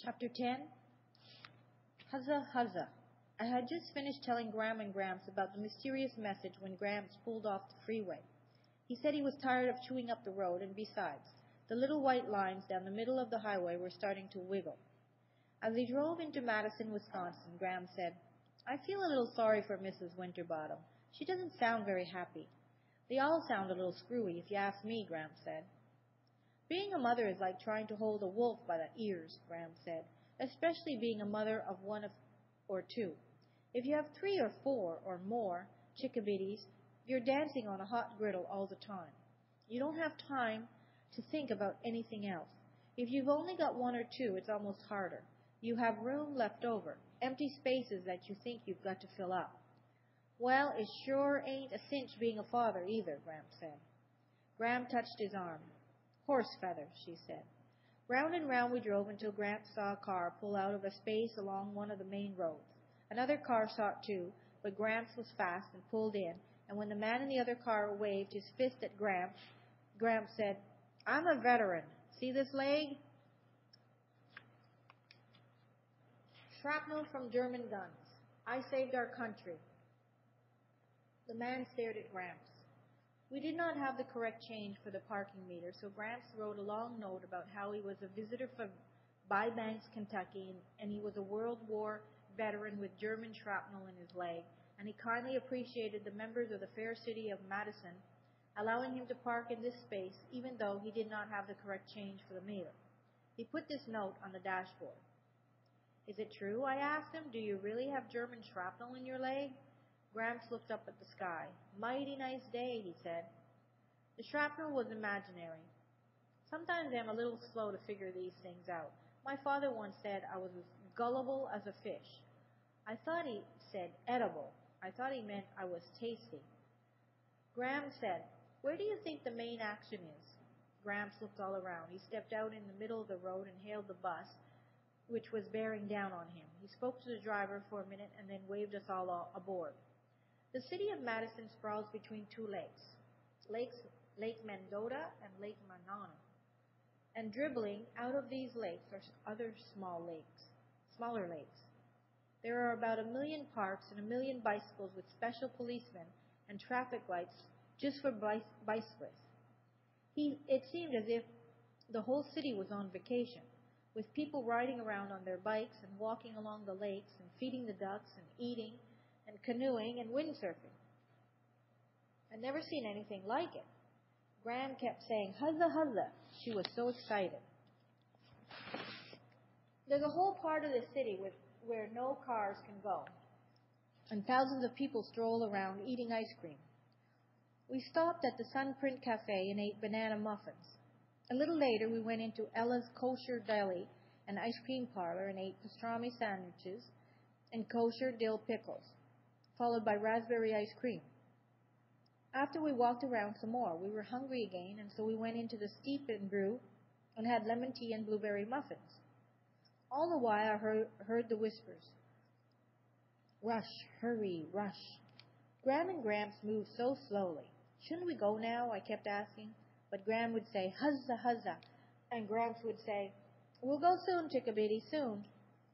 Chapter 10. Huzza, huzza. I had just finished telling Graham and Gramps about the mysterious message when Gramps pulled off the freeway. He said he was tired of chewing up the road, and besides, the little white lines down the middle of the highway were starting to wiggle. As they drove into Madison, Wisconsin, Graham said, "I feel a little sorry for Mrs. Winterbottom. She doesn't sound very happy." "They all sound a little screwy, if you ask me," Graham said. "Being a mother is like trying to hold a wolf by the ears," Graham said, "especially being a mother of one or two. If you have 3 or 4 or more chickabiddies, you're dancing on a hot griddle all the time. You don't have time to think about anything else. If you've only got 1 or 2, it's almost harder. You have room left over, empty spaces that you think you've got to fill up." "Well, it sure ain't a cinch being a father either," Graham said. Graham touched his arm. "Horse feathers," she said. Round and round we drove until Grant saw a car pull out of a space along one of the main roads. Another car saw it too, but Gramps was fast and pulled in, and when the man in the other car waved his fist at Gramps, Gramps said, "I'm a veteran. See this leg? Shrapnel from German guns. I saved our country." The man stared at Gramps. We did not have the correct change for the parking meter, so Gramps wrote a long note about how he was a visitor from Bybanks, Kentucky, and he was a World War veteran with German shrapnel in his leg, and he kindly appreciated the members of the fair city of Madison allowing him to park in this space, even though he did not have the correct change for the meter. He put this note on the dashboard. "Is it true?" I asked him. "Do you really have German shrapnel in your leg?" Gramps looked up at the sky. "Mighty nice day," he said. The shrapnel was imaginary. Sometimes I'm a little slow to figure these things out. My father once said I was as gullible as a fish. I thought he said edible. I thought he meant I was tasty. Graham said, "Where do you think the main action is?" Gramps looked all around. He stepped out in the middle of the road and hailed the bus, which was bearing down on him. He spoke to the driver for a minute and then waved us all aboard. The city of Madison sprawls between 2 lakes, Lake Mendota and Lake Manana. And dribbling out of these lakes are other smaller lakes. There are about 1 million parks and 1 million bicycles with special policemen and traffic lights just for bicyclists. It seemed as if the whole city was on vacation, with people riding around on their bikes and walking along the lakes and feeding the ducks and eating and canoeing and windsurfing. I'd never seen anything like it. Graham kept saying, "Huzza, huzza." She was so excited. There's a whole part of the city where no cars can go, and thousands of people stroll around eating ice cream. We stopped at the Sunprint Cafe and ate banana muffins. A little later, we went into Ella's Kosher Deli, an ice cream parlor, and ate pastrami sandwiches and kosher dill pickles, followed by raspberry ice cream. After we walked around some more, we were hungry again, and so we went into the Steep and Brew and had lemon tea and blueberry muffins. All the while I heard the whispers. "Rush, hurry, rush." Graham and Gramps moved so slowly. "Shouldn't we go now?" I kept asking, but Graham would say, "Huzza, huzza," and Gramps would say, "We'll go soon, chickabiddy, soon."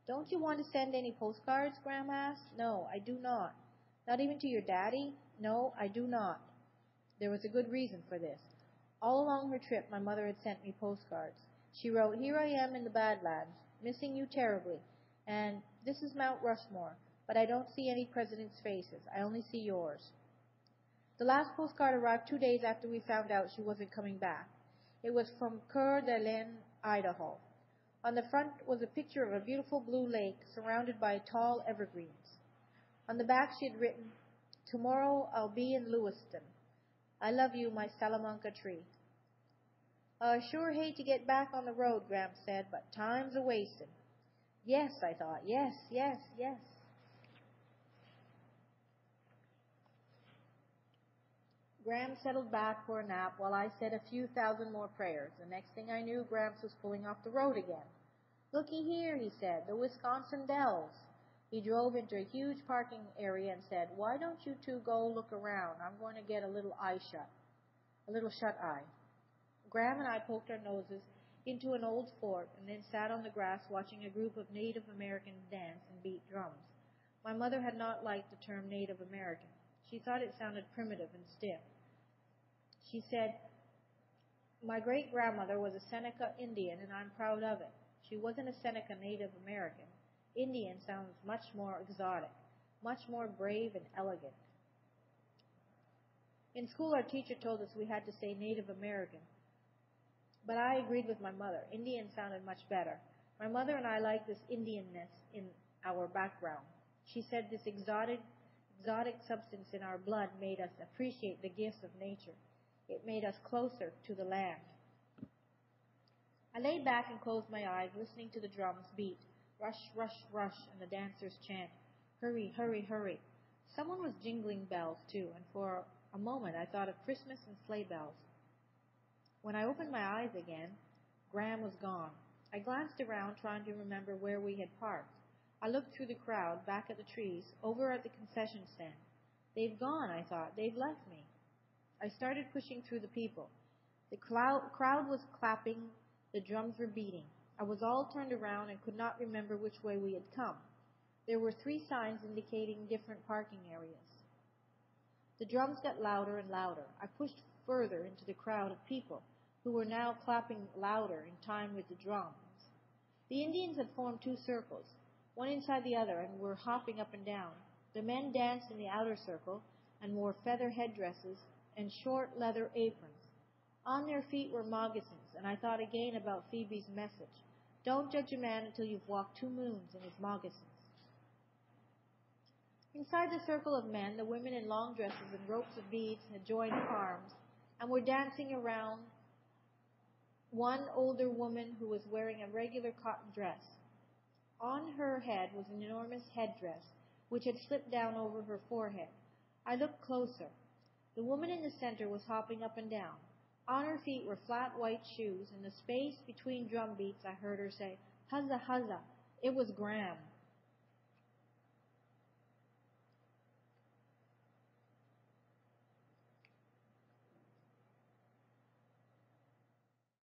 "Don't you want to send any postcards?" Graham asked. "No, I do not." "Not even to your daddy?" "No, I do not." There was a good reason for this. All along her trip, my mother had sent me postcards. She wrote, "Here I am in the Badlands, missing you terribly, and this is Mount Rushmore, but I don't see any presidents' faces. I only see yours." The last postcard arrived 2 days after we found out she wasn't coming back. It was from Coeur d'Alene, Idaho. On the front was a picture of a beautiful blue lake surrounded by tall evergreens. On the back she had written, "Tomorrow I'll be in Lewiston. I love you, my Salamanca tree." "I sure hate to get back on the road," Graham said, "but time's a-wasting." Yes, I thought, yes, yes, yes. Graham settled back for a nap while I said a few thousand more prayers. The next thing I knew, Gramps was pulling off the road again. "Looky here," he said, "the Wisconsin Dells." He drove into a huge parking area and said, "Why don't you two go look around? I'm going to get a little shut eye." Graham and I poked our noses into an old fort, and then sat on the grass watching a group of Native Americans dance and beat drums. My mother had not liked the term Native American. She thought it sounded primitive and stiff. She said, "My great-grandmother was a Seneca Indian, and I'm proud of it." She wasn't a Seneca Native American. Indian sounds much more exotic, much more brave and elegant. In school, our teacher told us we had to say Native American, but I agreed with my mother. Indian sounded much better. My mother and I liked this Indianness in our background. She said this exotic substance in our blood made us appreciate the gifts of nature. It made us closer to the land. I lay back and closed my eyes, listening to the drums beat, rush, rush, rush, and the dancers chant, hurry, hurry, hurry. Someone was jingling bells, too, and for a moment I thought of Christmas and sleigh bells. When I opened my eyes again, Graham was gone. I glanced around, trying to remember where we had parked. I looked through the crowd, back at the trees, over at the concession stand. They've gone, I thought. They've left me. I started pushing through the people. The crowd was clapping. The drums were beating. I was all turned around and could not remember which way we had come. There were 3 signs indicating different parking areas. The drums got louder and louder. I pushed further into the crowd of people, who were now clapping louder in time with the drums. The Indians had formed 2 circles, one inside the other, and were hopping up and down. The men danced in the outer circle and wore feather headdresses and short leather aprons. On their feet were moccasins, and I thought again about Phoebe's message. Don't judge a man until you've walked 2 moons in his moccasins. Inside the circle of men, the women in long dresses and ropes of beads had joined arms and were dancing around one older woman who was wearing a regular cotton dress. On her head was an enormous headdress, which had slipped down over her forehead. I looked closer. The woman in the center was hopping up and down. On her feet were flat white shoes. In the space between drum beats, I heard her say, "Huzza, huzza." It was Graham.